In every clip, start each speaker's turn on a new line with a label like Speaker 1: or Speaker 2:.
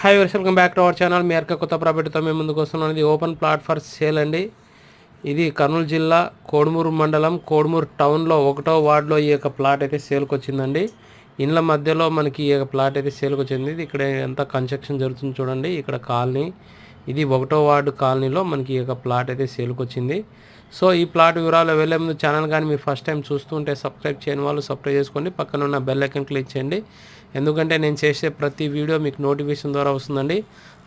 Speaker 1: Hi welcome back to our channel. మీ యొక్క కొత్త ప్రాపర్టీతో మేము ముందుకు వస్తున్నాం. ఇది ఓపెన్ ప్లాట్ ఫర్ సేల్ అండి. ఇది కర్నూలు జిల్లా కోడుమూరు మండలం కోడుమూరు టౌన్లో 1వ వార్డులో ఈ యొక్క ప్లాట్ అయితే సేల్కి వచ్చిందండి. ఇండ్ల మధ్యలో మనకి ఈ యొక్క ప్లాట్ అయితే సేల్కి వచ్చింది. ఇది ఇక్కడ ఎంత కన్స్ట్రక్షన్ జరుగుతుంది చూడండి. ఇక్కడ కాలనీ, ఇది 1వ వార్డు కాలనీలో మనకి ఈ యొక్క ప్లాట్ అయితే సేల్కి వచ్చింది. సో ఈ ప్లాట్ వివరాలు వెళ్ళే ముందు ఛానల్ కానీ మీరు ఫస్ట్ టైం చూస్తుంటే సబ్స్క్రైబ్ చేయని వాళ్ళు సబ్స్క్రైబ్ చేసుకోండి, పక్కన ఉన్న బెల్ ఐకాన్ క్లిక్ చేయండి. ఎందుకంటే నేను చేసే ప్రతి వీడియో మీకు నోటిఫికేషన్ ద్వారా వస్తుందండి.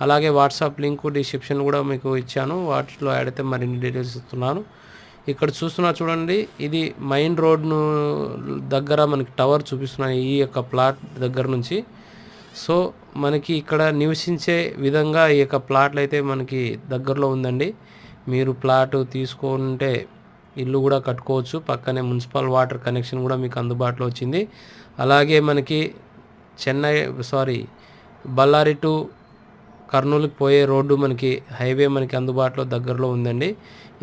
Speaker 1: అలాగే వాట్సాప్ లింక్ డిస్క్రిప్షన్ కూడా మీకు ఇచ్చాను, వాటిలో యాడ్ అయితే మరిన్ని డీటెయిల్స్ ఇస్తున్నాను. ఇక్కడ చూస్తున్నా చూడండి, ఇది మెయిన్ రోడ్ను దగ్గర మనకి టవర్ చూపిస్తున్నాను ఈ యొక్క ప్లాట్ దగ్గర నుంచి. సో మనకి ఇక్కడ నివసించే విధంగా ఈ యొక్క ప్లాట్లు అయితే మనకి దగ్గరలో ఉందండి. మీరు ప్లాట్ తీసుకుంటే ఇల్లు కూడా కట్టుకోవచ్చు. పక్కనే మున్సిపల్ వాటర్ కనెక్షన్ కూడా మీకు అందుబాటులో వచ్చింది. అలాగే మనకి బళ్ళారి టు కర్నూలుకి పోయే రోడ్డు మనకి హైవే మనకి అందుబాటులో దగ్గరలో ఉందండి.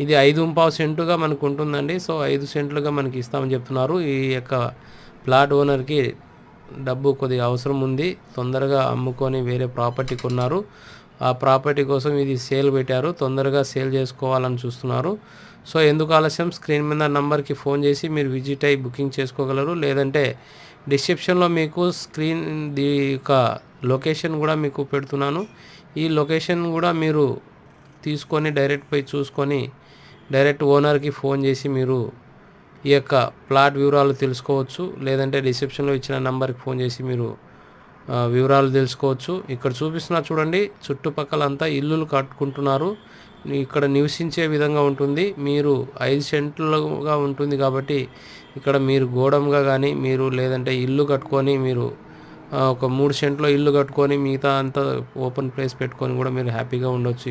Speaker 1: ఇది 5.5 సెంటుగా మనకు ఉంటుందండి. సో 5 సెంట్లుగా మనకి ఇస్తామని చెప్తున్నారు. ఈ యొక్క ప్లాట్ ఓనర్కి డబ్బు కొద్దిగా అవసరం ఉంది, తొందరగా అమ్ముకొని వేరే ప్రాపర్టీ కొన్నారు. ఆ ప్రాపర్టీ కోసం ఇది సేల్ పెట్టారు, తొందరగా సేల్ చేసుకోవాలని చూస్తున్నారు. సో ఎందుకు ఆలస్యం, స్క్రీన్ మీద నంబర్కి ఫోన్ చేసి మీరు విజిట్ అయ్యి బుకింగ్ చేసుకోగలరు. లేదంటే డిస్క్రిప్షన్లో మీకు యొక్క లొకేషన్ కూడా మీకు పెడుతున్నాను. ఈ లొకేషన్ కూడా మీరు తీసుకొని డైరెక్ట్ పోయి చూసుకొని డైరెక్ట్ ఓనర్కి ఫోన్ చేసి మీరు ఈ యొక్క ప్లాట్ వివరాలు తెలుసుకోవచ్చు. లేదంటే డిస్క్రిప్షన్లో ఇచ్చిన నంబర్కి ఫోన్ చేసి మీరు వివరాలు తెలుసుకోవచ్చు. ఇక్కడ చూపిస్తున్నా చూడండి, చుట్టుపక్కలంతా ఇల్లులు కట్టుకుంటున్నారు. ఇక్కడ నివసించే విధంగా ఉంటుంది. మీరు 5 సెంట్లుగా ఉంటుంది కాబట్టి ఇక్కడ మీరు గోడంగా కానీ మీరు లేదంటే ఇల్లు కట్టుకొని మీరు ఒక 3 సెంట్లో ఇల్లు కట్టుకొని మిగతా అంతా ఓపెన్ ప్లేస్ పెట్టుకొని కూడా మీరు హ్యాపీగా ఉండొచ్చు.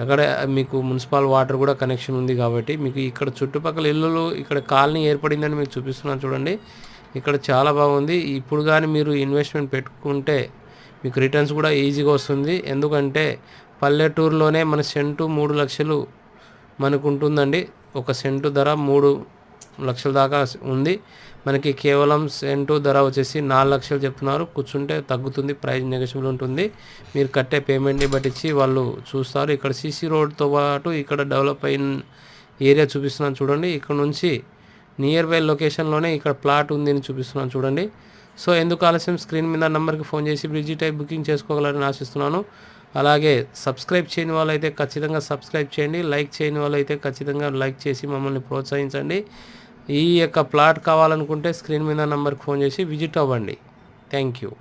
Speaker 1: అక్కడ మీకు మున్సిపల్ వాటర్ కూడా కనెక్షన్ ఉంది కాబట్టి మీకు ఇక్కడ చుట్టుపక్కల ఇల్లులు, ఇక్కడ కాలనీ ఏర్పడిందని మీకు చూపిస్తున్నాను చూడండి. ఇక్కడ చాలా బాగుంది. ఇప్పుడు కానీ మీరు ఇన్వెస్ట్మెంట్ పెట్టుకుంటే మీకు రిటర్న్స్ కూడా ఈజీగా వస్తుంది. ఎందుకంటే పల్లెటూరులోనే మన సెంటు 3 లక్షలు మనకు ఉంటుందండి. ఒక సెంటు ధర 3 లక్షల దాకా ఉంది. మనకి కేవలం సెంటు ధర వచ్చేసి 4 లక్షలు చెప్తున్నారు. కూర్చుంటే తగ్గుతుంది, ప్రైస్ నెగోషియబుల్ ఉంటుంది. మీరు కట్టే పేమెంట్ని బట్టించి వాళ్ళు చూస్తారు. ఇక్కడ సీసీ రోడ్తో పాటు ఇక్కడ డెవలప్ అయిన ఏరియా చూపిస్తున్నాను చూడండి. ఇక్కడ నుంచి నియర్ బై లొకేషన్లోనే ఇక్కడ ప్లాట్ ఉంది అని చూపిస్తున్నాను చూడండి. సో ఎందుకు ఆలస్యం, స్క్రీన్ మీద నెంబర్కి ఫోన్ చేసి విజిట్ అయ్యి బుకింగ్ చేసుకోగలరని ఆశిస్తున్నాను. అలాగే సబ్స్క్రైబ్ చేయని వాళ్ళైతే ఖచ్చితంగా సబ్స్క్రైబ్ చేయండి, లైక్ చేయని వాళ్ళైతే ఖచ్చితంగా లైక్ చేసి మమ్మల్ని ప్రోత్సహించండి. ఈ యొక్క ప్లాట్ కావాలనుకుంటే స్క్రీన్ మీద నెంబర్కి ఫోన్ చేసి విజిట్ అవ్వండి. Thank you.